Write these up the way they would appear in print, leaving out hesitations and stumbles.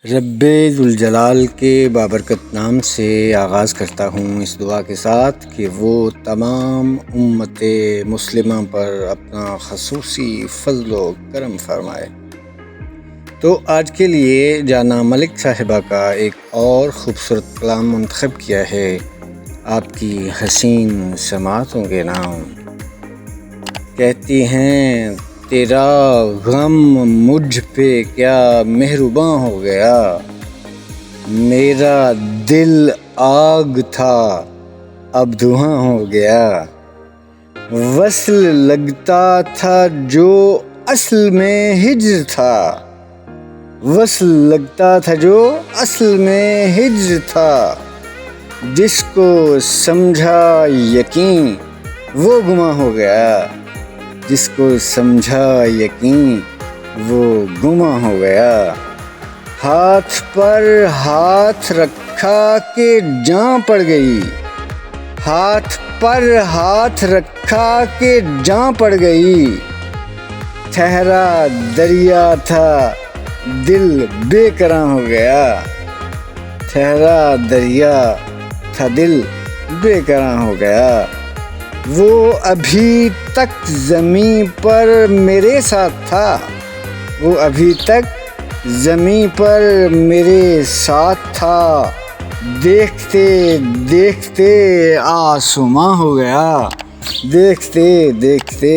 رب ذوالجلال کے بابرکت نام سے آغاز کرتا ہوں اس دعا کے ساتھ کہ وہ تمام امت مسلمہ پر اپنا خصوصی فضل و کرم فرمائے۔ تو آج کے لیے جانا ملک صاحبہ کا ایک اور خوبصورت کلام منتخب کیا ہے آپ کی حسین سماعتوں کے نام۔ کہتی ہیں تیرا غم مجھ پہ کیا مہرباں ہو گیا، میرا دل آگ تھا اب دھواں ہو گیا، وصل لگتا تھا جو اصل میں ہجر تھا، وصل لگتا تھا جو اصل میں ہجر تھا، جس کو سمجھا یقین وہ گماں ہو گیا، جس کو سمجھا یقین وہ گماں ہو گیا، ہاتھ پر ہاتھ رکھا کہ جاں پڑ گئی، ہاتھ پر ہاتھ رکھا کہ جاں پڑ گئی، ٹھہرا دریا تھا دل بے کراں ہو گیا، ٹھہرا دریا تھا دل بے کراں ہو گیا، وہ ابھی تک زمیں پر میرے ساتھ تھا، وہ ابھی تک زمیں پر میرے ساتھ تھا، دیکھتے دیکھتے آسماں ہو گیا، دیکھتے دیکھتے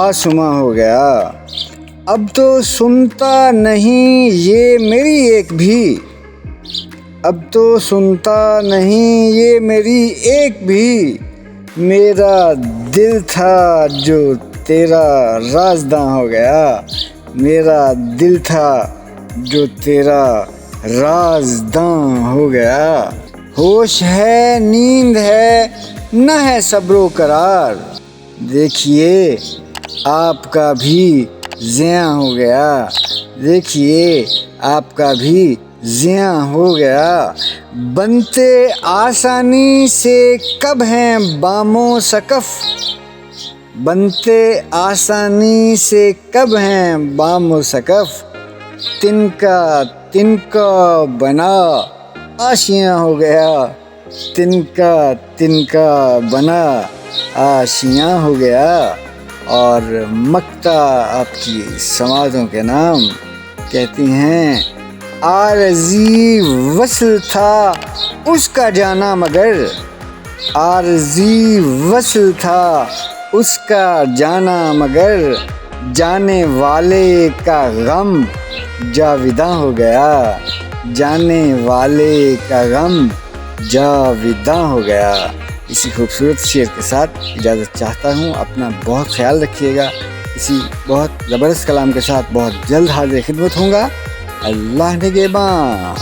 آسماں ہو گیا، اب تو سنتا نہیں یہ میری ایک بھی، اب تو سنتا نہیں یہ میری ایک بھی، میرا دل تھا جو تیرا رازداں ہو گیا، میرا دل تھا جو تیرا رازداں ہو گیا، ہوش ہے نیند ہے نہ ہے صبر و قرار، دیکھیے آپ کا بھی زیاں ہو گیا، دیکھیے آپ کا بھی زیاں ہو گیا، بنتے آسانی سے کب ہیں بام و سقف، بنتے آسانی سے کب ہیں بام و سقف، تنکا تنکا بنا آشیاں ہو گیا، تنکا تنکا بنا آشیاں ہو گیا، اور مکتا آپ کی سماعتوں کے نام کہتی ہیں عارضی وصل تھا اس کا جانا مگر، عارضی وصل تھا اس کا جانا مگر، جانے والے کا غم جاویداں ہو گیا، جانے والے کا غم جاویداں ہو گیا۔ اسی خوبصورت شعر کے ساتھ اجازت چاہتا ہوں، اپنا بہت خیال رکھیے گا، اسی بہت زبردست کلام کے ساتھ بہت جلد حاضر خدمت ہوں گا۔ اللہ نگہباں۔